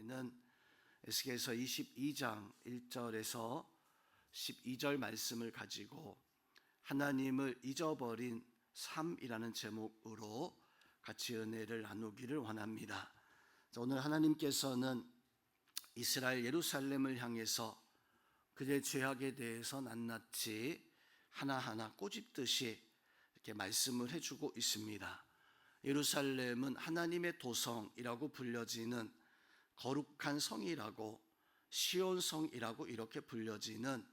시간에는 에스겔서 22장 1절에서 12절 말씀을 가지고 하나님을 잊어버린 삶이라는 제목으로 같이 은혜를 나누기를 원합니다. 오늘 하나님께서는 이스라엘 예루살렘을 향해서 그들의 죄악에 대해서 낱낱이 하나하나 꼬집듯이 이렇게 말씀을 해주고 있습니다. 예루살렘은 하나님의 도성이라고 불려지는 거룩한 성이라고, 시온성이라고 이렇게 불려지는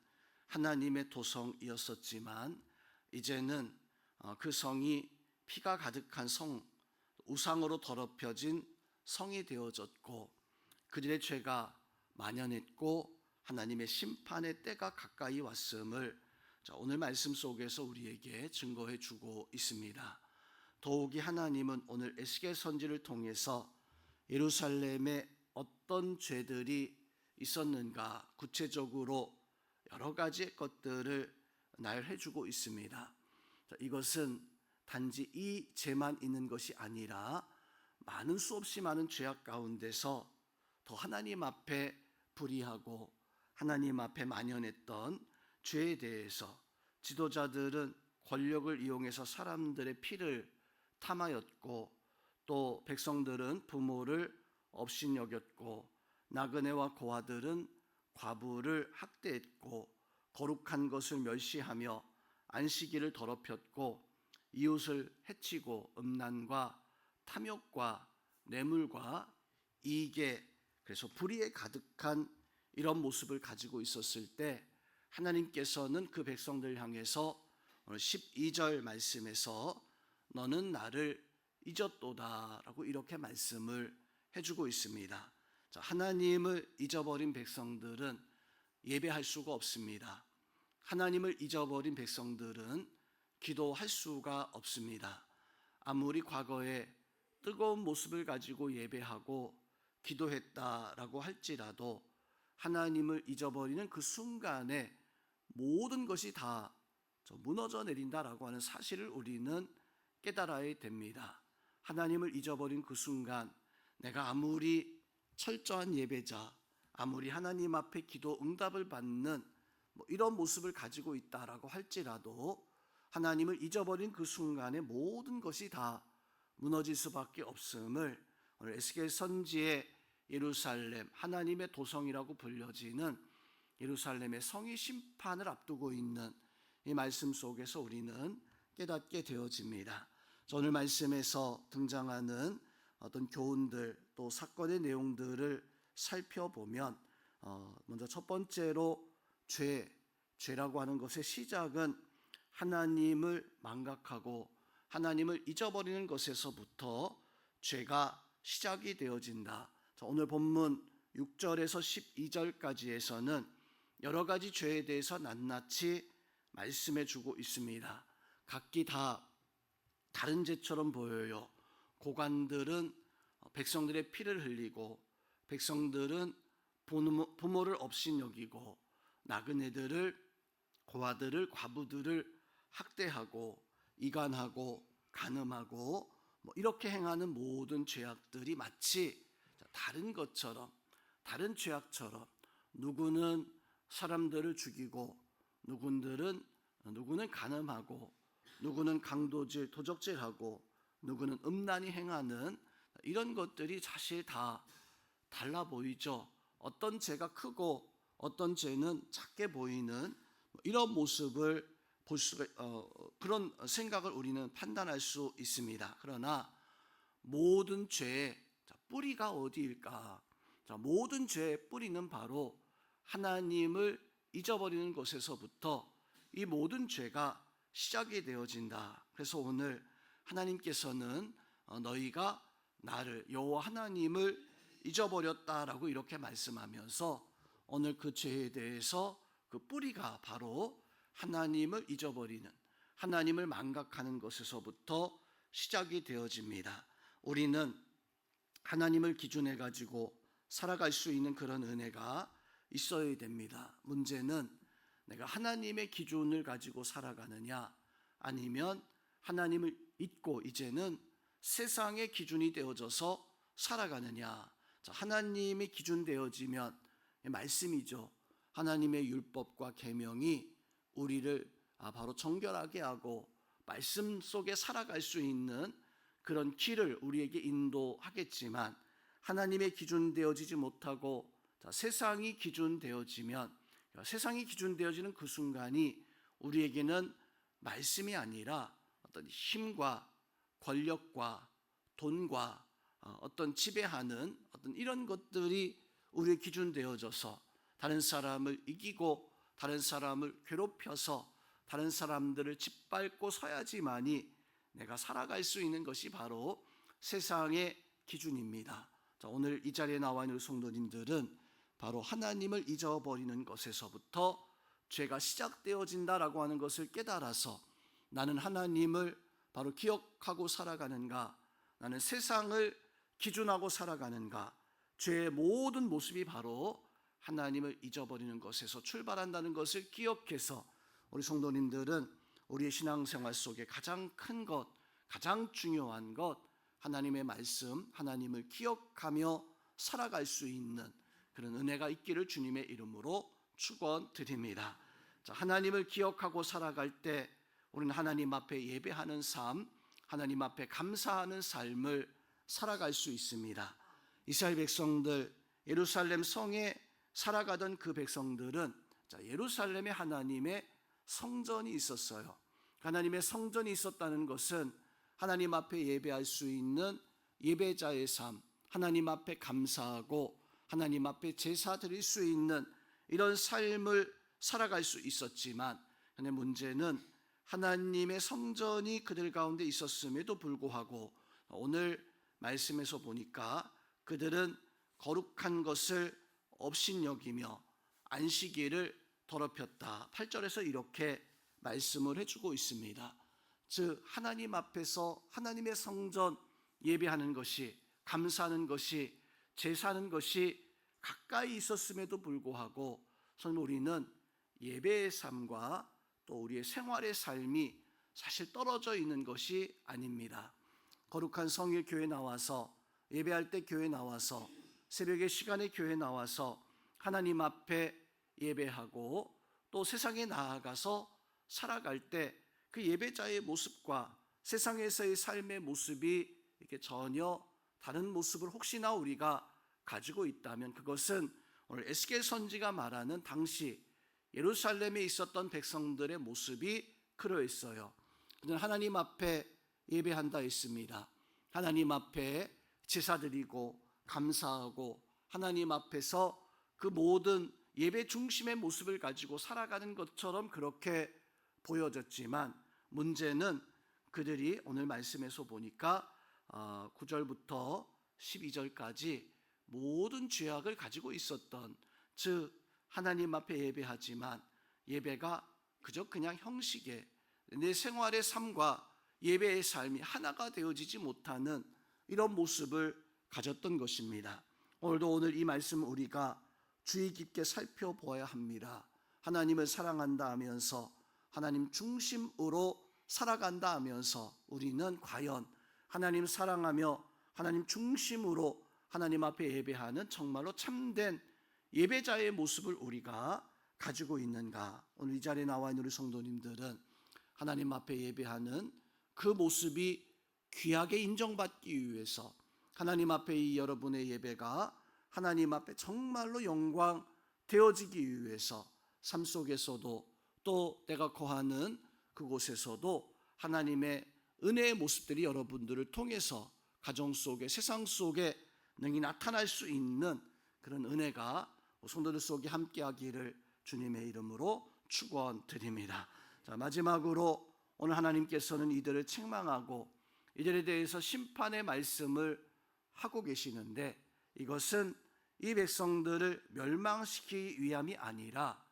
하나님의 도성이었었지만 이제는 그 성이 피가 가득한 성, 우상으로 더럽혀진 성이 되어졌고 그들의 죄가 만연했고 하나님의 심판의 때가 가까이 왔음을 오늘 말씀 속에서 우리에게 증거해 주고 있습니다. 더욱이 하나님은 오늘 에스겔 선지를 통해서 예루살렘에 어떤 죄들이 있었는가 구체적으로 여러 가지 것들을 나열해 주고 있습니다. 이것은 단지 이 죄만 있는 것이 아니라 많은 수없이 많은 죄악 가운데서 더 하나님 앞에 불의하고 하나님 앞에 만연했던 죄에 대해서 지도자들은 권력을 이용해서 사람들의 피를 탐하였고 또 백성들은 부모를 업신여겼고 나그네와 고아들은 과부를 학대했고 거룩한 것을 멸시하며 안식일을 더럽혔고 이웃을 해치고 음란과 탐욕과 뇌물과 이익에 그래서 불의에 가득한 이런 모습을 가지고 있었을 때 하나님께서는 그 백성들 향해서 오늘 12절 말씀에서 너는 나를 잊었도다 라고 이렇게 말씀을 해주고 있습니다. 하나님을 잊어버린 백성들은 예배할 수가 없습니다. 하나님을 잊어버린 백성들은 기도할 수가 없습니다. 아무리 과거에 뜨거운 모습을 가지고 예배하고 기도했다라고 할지라도 하나님을 잊어버리는 그 순간에 모든 것이 다 무너져 내린다라고 하는 사실을 우리는 깨달아야 됩니다. 하나님을 잊어버린 그 순간 내가 아무리 철저한 예배자, 아무리 하나님 앞에 기도 응답을 받는 이런 모습을 가지고 있다라고 할지라도 하나님을 잊어버린 그 순간에 모든 것이 다 무너질 수밖에 없음을 오늘 에스겔 선지의 예루살렘, 하나님의 도성이라고 불려지는 예루살렘의 성의 심판을 앞두고 있는 이 말씀 속에서 우리는 깨닫게 되어집니다. 오늘 말씀에서 등장하는 어떤 교훈들 또 사건의 내용들을 살펴보면 먼저 첫 번째로 죄라고 하는 것의 시작은 하나님을 망각하고 하나님을 잊어버리는 것에서부터 죄가 시작이 되어진다. 오늘 본문 6절에서 12절까지에서는 여러 가지 죄에 대해서 낱낱이 말씀해 주고 있습니다. 각기 다 다른 죄처럼 보여요. 고관들은 백성들의 피를 흘리고 백성들은 부모를 업신여기고 나그네들을 고아들을 과부들을 학대하고 이간하고 간음하고 이렇게 행하는 모든 죄악들이 마치 다른 것처럼 다른 죄악처럼 누구는 사람들을 죽이고 누구는 간음하고 누구는 강도질 도적질하고 누구는 음란히 행하는 이런 것들이 사실 다 달라 보이죠. 어떤 죄가 크고 어떤 죄는 작게 보이는 이런 모습을 볼 수가 그런 생각을 우리는 판단할 수 있습니다. 그러나 모든 죄의 뿌리가 어디일까? 모든 죄의 뿌리는 바로 하나님을 잊어버리는 것에서부터 이 모든 죄가 시작이 되어진다. 그래서 오늘 하나님께서는 너희가 나를 여호와 하나님을 잊어버렸다라고 이렇게 말씀하면서 오늘 그 죄에 대해서 그 뿌리가 바로 하나님을 잊어버리는 하나님을 망각하는 것에서부터 시작이 되어집니다. 우리는 하나님을 기준해 가지고 살아갈 수 있는 그런 은혜가 있어야 됩니다. 문제는 내가 하나님의 기준을 가지고 살아가느냐 아니면 하나님을 잊고 이제는 세상의 기준이 되어져서 살아가느냐 하나님이 기준 되어지면 말씀이죠. 하나님의 율법과 계명이 우리를 바로 정결하게 하고 말씀 속에 살아갈 수 있는 그런 길을 우리에게 인도하겠지만, 하나님의 기준 되어지지 못하고 세상이 기준 되어지면, 세상이 기준 되어지는 그 순간이 우리에게는 말씀이 아니라 어떤 힘과 권력과 돈과 어떤 지배하는 어떤 이런 것들이 우리의 기준 되어져서 다른 사람을 이기고 다른 사람을 괴롭혀서 다른 사람들을 짓밟고 서야지만이 내가 살아갈 수 있는 것이 바로 세상의 기준입니다. 오늘 이 자리에 나와 있는 성도님들은 바로 하나님을 잊어버리는 것에서부터 죄가 시작되어진다라고 하는 것을 깨달아서, 나는 하나님을 바로 기억하고 살아가는가, 나는 세상을 기준하고 살아가는가, 죄의 모든 모습이 바로 하나님을 잊어버리는 것에서 출발한다는 것을 기억해서 우리 성도님들은 우리의 신앙생활 속에 가장 큰 것, 가장 중요한 것, 하나님의 말씀, 하나님을 기억하며 살아갈 수 있는 그런 은혜가 있기를 주님의 이름으로 축원드립니다. 하나님을 기억하고 살아갈 때 우리는 하나님 앞에 예배하는 삶, 하나님 앞에 감사하는 삶을 살아갈 수 있습니다. 이스라엘 백성들, 예루살렘 성에 살아가던 그 백성들은 예루살렘에 하나님의 성전이 있었어요. 하나님의 성전이 있었다는 것은 하나님 앞에 예배할 수 있는 예배자의 삶, 하나님 앞에 감사하고 하나님 앞에 제사 드릴 수 있는 이런 삶을 살아갈 수 있었지만, 근데 문제는 하나님의 성전이 그들 가운데 있었음에도 불구하고 오늘 말씀에서 보니까 그들은 거룩한 것을 업신여기며 안식일을 더럽혔다. 8절에서 이렇게 말씀을 해주고 있습니다. 즉 하나님 앞에서 하나님의 성전 예배하는 것이, 감사하는 것이, 제사하는 것이 가까이 있었음에도 불구하고 우리는 예배의 삶과 또 우리의 생활의 삶이 사실 떨어져 있는 것이 아닙니다. 거룩한 성일 교회 나와서 예배할 때 교회 나와서 새벽의 시간에 교회 나와서 하나님 앞에 예배하고 또 세상에 나아가서 살아갈 때 그 예배자의 모습과 세상에서의 삶의 모습이 이렇게 전혀 다른 모습을 혹시나 우리가 가지고 있다면, 그것은 오늘 에스겔 선지가 말하는 당시 예루살렘에 있었던 백성들의 모습이 그러 있어요. 그는 하나님 앞에 예배한다 했습니다. 하나님 앞에 제사드리고 감사하고 하나님 앞에서 그 모든 예배 중심의 모습을 가지고 살아가는 것처럼 그렇게 보여졌지만, 문제는 그들이 오늘 말씀에서 보니까 9절부터 12절까지 모든 죄악을 가지고 있었던, 즉 하나님 앞에 예배하지만 예배가 그저 그냥 형식의 내 생활의 삶과 예배의 삶이 하나가 되어지지 못하는 이런 모습을 가졌던 것입니다. 오늘 이 말씀 우리가 주의 깊게 살펴보아야 합니다. 하나님을 사랑한다 하면서 하나님 중심으로 살아간다 하면서 우리는 과연 하나님 사랑하며 하나님 중심으로 하나님 앞에 예배하는 정말로 참된 예배자의 모습을 우리가 가지고 있는가? 오늘 이 자리에 나와 있는 우리 성도님들은 하나님 앞에 예배하는 그 모습이 귀하게 인정받기 위해서, 하나님 앞에 이 여러분의 예배가 하나님 앞에 정말로 영광 되어지기 위해서 삶 속에서도 또 내가 거하는 그곳에서도 하나님의 은혜의 모습들이 여러분들을 통해서 가정 속에, 세상 속에 능히 나타날 수 있는 그런 은혜가 성도들 속에 함께하기를 주님의 이름으로 축원드립니다. 자, 마지막으로 오늘 하나님께서는 이들을 책망하고 이들에 대해서 심판의 말씀을 하고 계시는데, 이것은 이 백성들을 멸망시키기 위함이 아니라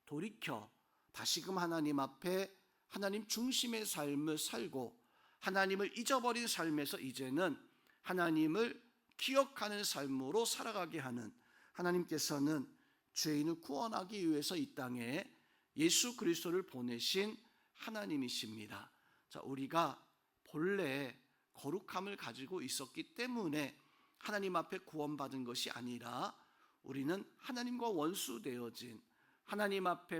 돌이켜 다시금 하나님 앞에 하나님 중심의 삶을 살고 하나님을 잊어버린 삶에서 이제는 하나님을 기억하는 삶으로 살아가게 하는, 하나님께서는 죄인을 구원하기 위해서 이 땅에 예수 그리스도를 보내신 하나님이십니다. 자, 우리가 본래 거룩함을 가지고 있었기 때문에 하나님 앞에 구원받은 것이 아니라 우리는 하나님과 원수되어진, 하나님 앞에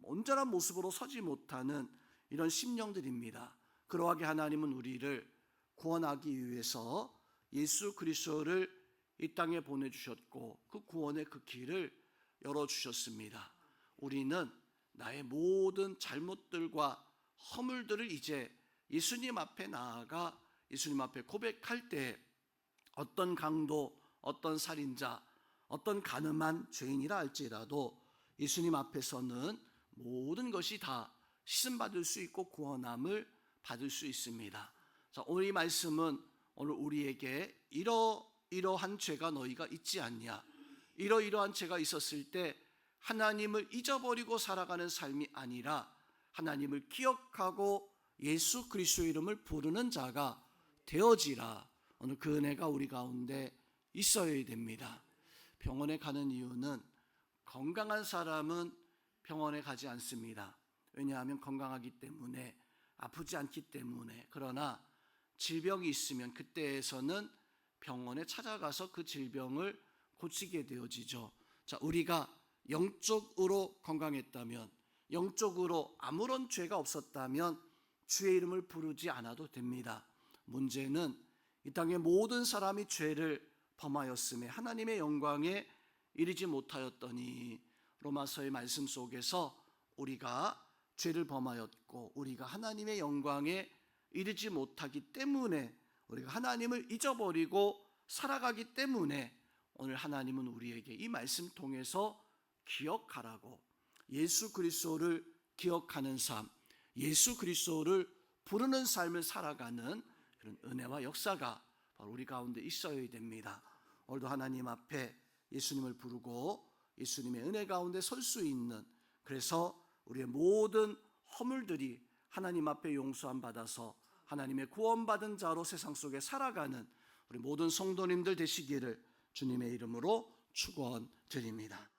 온전한 모습으로 서지 못하는 이런 심령들입니다. 그러하게 하나님은 우리를 구원하기 위해서 예수 그리스도를 이 땅에 보내주셨고 그 구원의 그 길을 열어주셨습니다. 우리는 나의 모든 잘못들과 허물들을 이제 예수님 앞에 나아가 예수님 앞에 고백할 때 어떤 강도, 어떤 살인자, 어떤 가늠한 죄인이라 할지라도 예수님 앞에서는 모든 것이 다 씻음받을 수 있고 구원함을 받을 수 있습니다. 자, 오늘 이 말씀은 오늘 우리에게 이러한 죄가 너희가 있지 않냐, 이러한 죄가 있었을 때 하나님을 잊어버리고 살아가는 삶이 아니라 하나님을 기억하고 예수 그리스도의 이름을 부르는 자가 되어지라. 오늘 그 은혜가 우리 가운데 있어야 됩니다. 병원에 가는 이유는 건강한 사람은 병원에 가지 않습니다. 왜냐하면 건강하기 때문에, 아프지 않기 때문에. 그러나 질병이 있으면 그때에서는 병원에 찾아가서 그 질병을 고치게 되어지죠. 자, 우리가 영적으로 건강했다면, 영적으로 아무런 죄가 없었다면 주의 이름을 부르지 않아도 됩니다. 문제는 이 땅의 모든 사람이 죄를 범하였음에 하나님의 영광에 이르지 못하였더니, 로마서의 말씀 속에서 우리가 죄를 범하였고 우리가 하나님의 영광에 이르지 못하기 때문에, 우리가 하나님을 잊어버리고 살아가기 때문에 오늘 하나님은 우리에게 이 말씀 통해서 기억하라고, 예수 그리스도를 기억하는 삶, 예수 그리스도를 부르는 삶을 살아가는 그런 은혜와 역사가 바로 우리 가운데 있어야 됩니다. 오늘도 하나님 앞에 예수님을 부르고 예수님의 은혜 가운데 설 수 있는, 그래서 우리의 모든 허물들이 하나님 앞에 용서함 받아서 하나님의 구원받은 자로 세상 속에 살아가는 우리 모든 성도님들 되시기를 주님의 이름으로 축원드립니다.